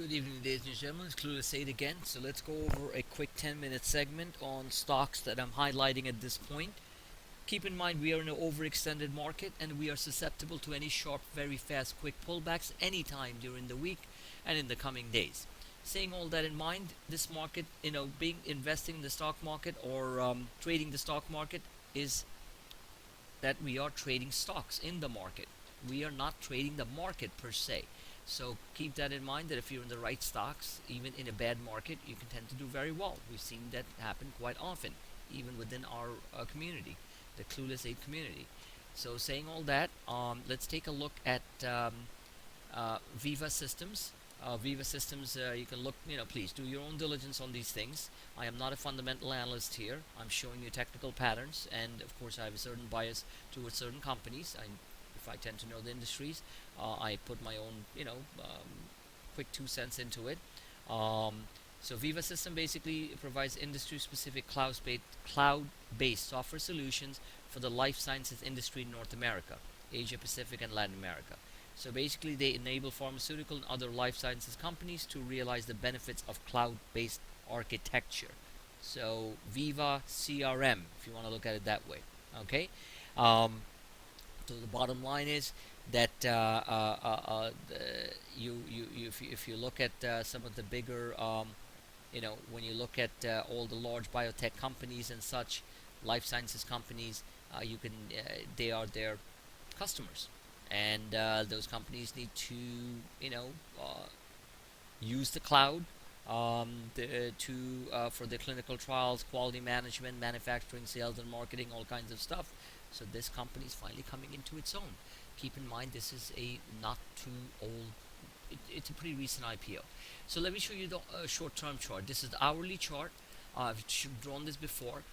Good evening, ladies and gentlemen. It's Clueless 8 again. So let's go over a quick 10-minute segment on stocks that I'm highlighting at this point. Keep in mind we are in an overextended market and we are susceptible to any sharp, very fast, quick pullbacks anytime during the week and in the coming days. Saying all that in mind, this market, being investing in the stock market or trading the stock market is that we are trading stocks in the market. We are not trading the market per se. So keep that in mind that if you're in the right stocks, even in a bad market, you can tend to do very well. We've seen that happen quite often, even within our community, the Clueless 8 community. So saying all that, let's take a look at Viva Systems. Viva Systems, you can look, please do your own diligence on these things. I am not a fundamental analyst here. I'm showing you technical patterns, and of course, I have a certain bias towards certain companies. If I tend to know the industries, I put my own, quick 2 cents into it. So Viva System basically provides industry-specific cloud-based software solutions for the life sciences industry in North America, Asia Pacific, and Latin America. So basically, they enable pharmaceutical and other life sciences companies to realize the benefits of cloud-based architecture. So Viva CRM, if you want to look at it that way. Okay. So the bottom line is that if you look at some of the bigger, when you look at all the large biotech companies and such, life sciences companies, you can they are their customers, and those companies need to use the cloud for their clinical trials, quality management, manufacturing, sales, and marketing, all kinds of stuff. So this company is finally coming into its own. Keep in mind this is a not too old. It's a pretty recent IPO. So let me show you the short-term chart. This is the hourly chart. I've drawn this before.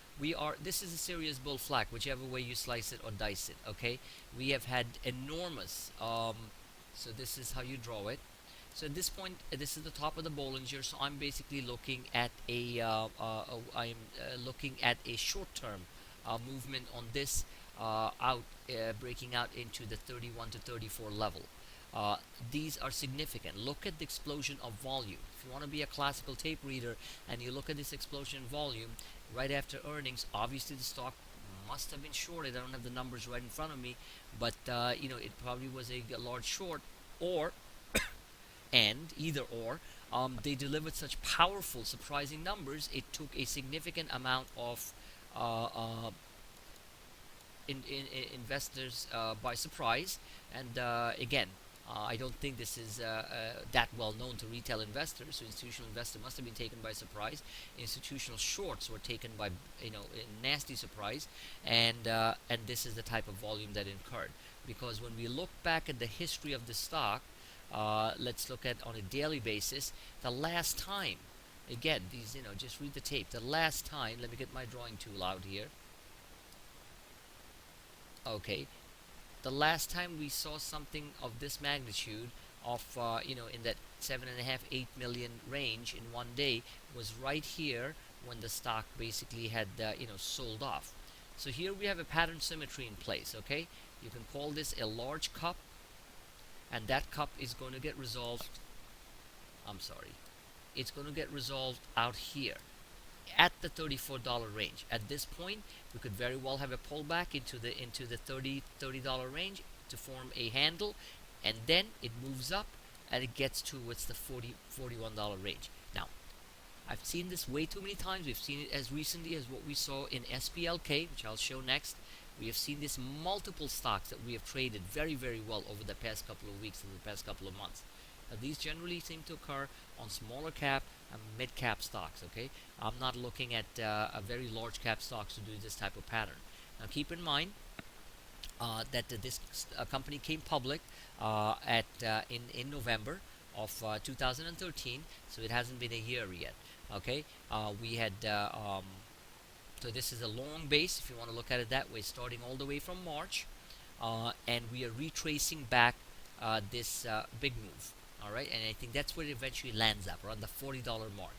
This is a serious bull flag, whichever way you slice it or dice it. Okay, we have had enormous. So this is how you draw it. So at this point, this is the top of the Bollinger. So I'm basically looking at looking at a short-term movement on this breaking out into the 31 to 34 level. These are significant. Look at the explosion of volume. If you want to be a classical tape reader and you look at this explosion in volume right after earnings, obviously the stock must have been shorted. I don't have the numbers right in front of me, but it probably was a large short, or and either or. They delivered such powerful, surprising numbers. It took a significant amount of investors by surprise. And again, I don't think this is that well known to retail investors. So institutional investor must have been taken by surprise. Institutional shorts were taken by a nasty surprise, and this is the type of volume that incurred. Because when we look back at the history of the stock, let's look at on a daily basis. The last time, again, these just read the tape. The last time, let me get my drawing tool out here. Okay, the last time we saw something of this magnitude of in that 7.5, 8 million range in one day was right here when the stock basically had sold off. So here we have a pattern symmetry in place. Okay, you can call this a large cup, and that cup is going to get resolved. I'm sorry, it's going to get resolved out here at the $34 range. At this point, we could very well have a pullback into the $30 range to form a handle, and then it moves up and it gets towards the $41 range. Now, I've seen this way too many times. We've seen it as recently as what we saw in SPLK, which I'll show next. We have seen this multiple stocks that we have traded very, very well over the past couple of weeks and the past couple of months. Now, these generally seem to occur on smaller cap and mid cap stocks. Okay, I'm not looking at a very large cap stocks to do this type of pattern. Now, keep in mind that this company came public in November of 2013, so it hasn't been a year yet. Okay, we had so this is a long base, if you want to look at it that way, starting all the way from March, and we are retracing back this big move. All right, and I think that's where it eventually lands up, around the $40 mark.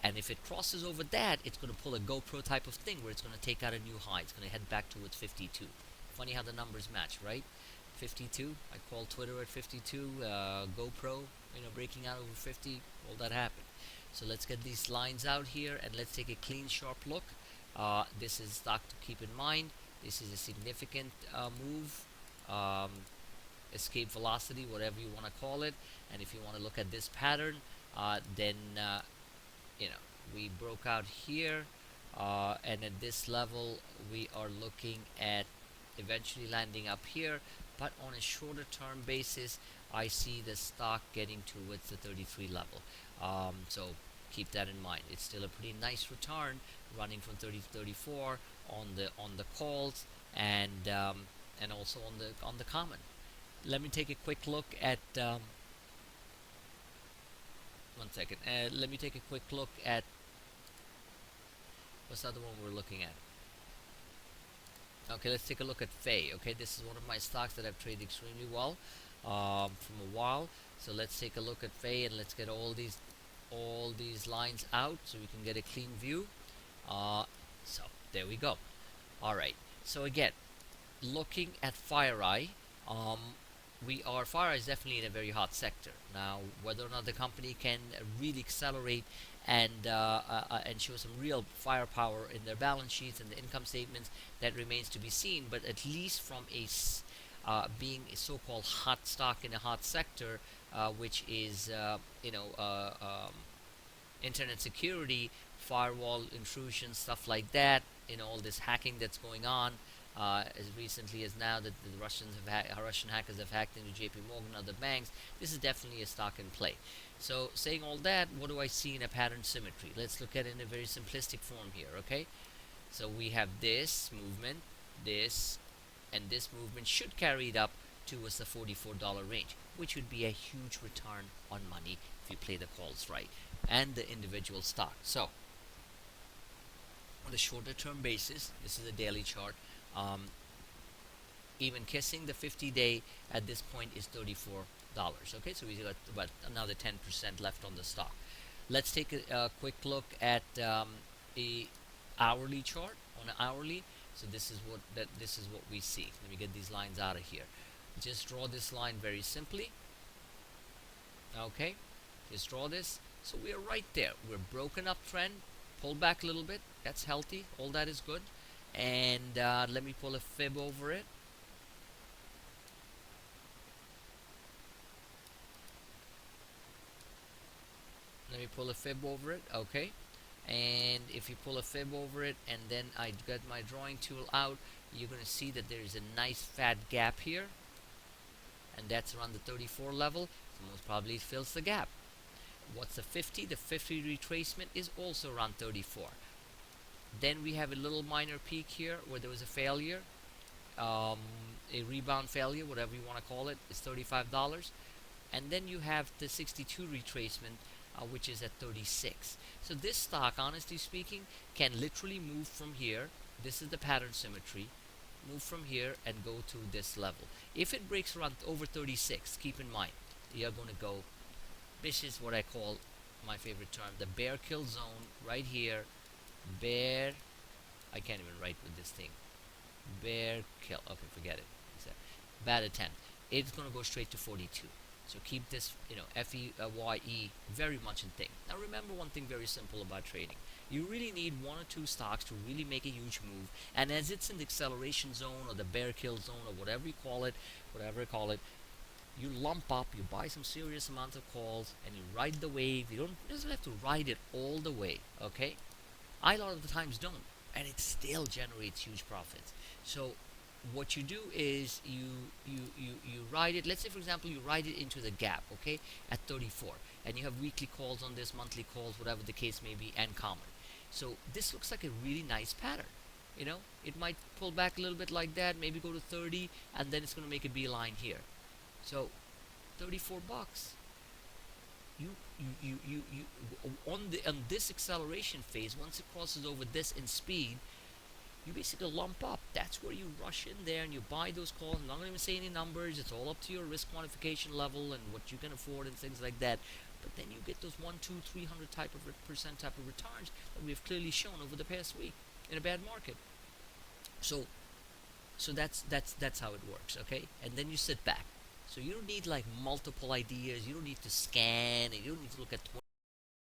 And if it crosses over that, it's going to pull a GoPro type of thing where it's going to take out a new high. It's going to head back towards 52. Funny how the numbers match, right? 52. I call Twitter at 52. GoPro breaking out over 50, all that happened. So let's get these lines out here and let's take a clean, sharp look. This is stock to keep in mind. This is a significant move, um, escape velocity, whatever you want to call it. And if you want to look at this pattern, then you know we broke out here, and at this level we are looking at eventually landing up here. But on a shorter term basis, I see the stock getting towards the 33 level. So keep that in mind. It's still a pretty nice return, running from 30 to 34 on the calls, and also on the common. Let me take a quick look at one second. Let me take a quick look at what's the other one we're looking at. Okay, let's take a look at Feye. Okay, this is one of my stocks that I've traded extremely well from a while. So let's take a look at Feye and let's get all these lines out so we can get a clean view. So there we go. All right. So again, looking at FireEye, FireEye is definitely in a very hot sector now. Whether or not the company can really accelerate and show some real firepower in their balance sheets and the income statements, that remains to be seen. But at least from being a so-called hot stock in a hot sector, which is internet security, firewall intrusion, stuff like that. All this hacking that's going on. As recently as now that the Russian hackers have hacked into JP Morgan and other banks, this is definitely a stock in play. So saying all that, what do I see in a pattern symmetry? Let's look at it in a very simplistic form here, okay? So we have this movement, this, and this movement should carry it up towards the $44 range, which would be a huge return on money if you play the calls right, and the individual stock. So on a shorter term basis, this is a daily chart. Even kissing the 50-day at this point is $34. Okay, so we got about another 10% left on the stock. Let's take a quick look at a hourly chart on an hourly. So this is what we see. Let me get these lines out of here. Just draw this line very simply. Okay, just draw this. So we are right there. We're broken up trend, pull back a little bit. That's healthy. All that is good. And let me pull a fib over it. Let me pull a fib over it. Okay. And if you pull a fib over it and then I get my drawing tool out, you're going to see that there is a nice fat gap here. And that's around the 34 level. So most probably it fills the gap. What's the 50? The 50 retracement is also around 34. Then we have a little minor peak here where there was a failure, a rebound failure, whatever you want to call it. It's $35. And then you have the 62 retracement, which is at 36. So this stock, honestly speaking, can literally move from here. This is the pattern symmetry. Move from here and go to this level. If it breaks around over 36, keep in mind, you're going to go, this is what I call my favorite term, the bear kill zone right here. Bear, I can't even write with this thing. Bear kill, okay, forget it. It's a bad attempt. It's going to go straight to 42. So keep this, F-E-Y-E very much in thing. Now remember one thing very simple about trading. You really need one or two stocks to really make a huge move. And as it's in the acceleration zone or the bear kill zone or whatever you call it, you lump up, you buy some serious amounts of calls, and you ride the wave. You doesn't have to ride it all the way, okay? I a lot of the times don't, and it still generates huge profits. So what you do is you ride it. Let's say, for example, you ride it into the gap, okay, at 34, and you have weekly calls on this, monthly calls, whatever the case may be, and common. So this looks like a really nice pattern. It might pull back a little bit like that, maybe go to 30, and then it's going to make a beeline here. So $34. On this acceleration phase, once it crosses over this in speed, you basically lump up. That's where you rush in there and you buy those calls. I'm not going to even say any numbers. It's all up to your risk quantification level and what you can afford and things like that. But then you get those 1, 2, 300 percent type of returns that we have clearly shown over the past week in a bad market. So that's how it works, okay? And then you sit back. So you don't need like multiple ideas. You don't need to scan. And you don't need to look at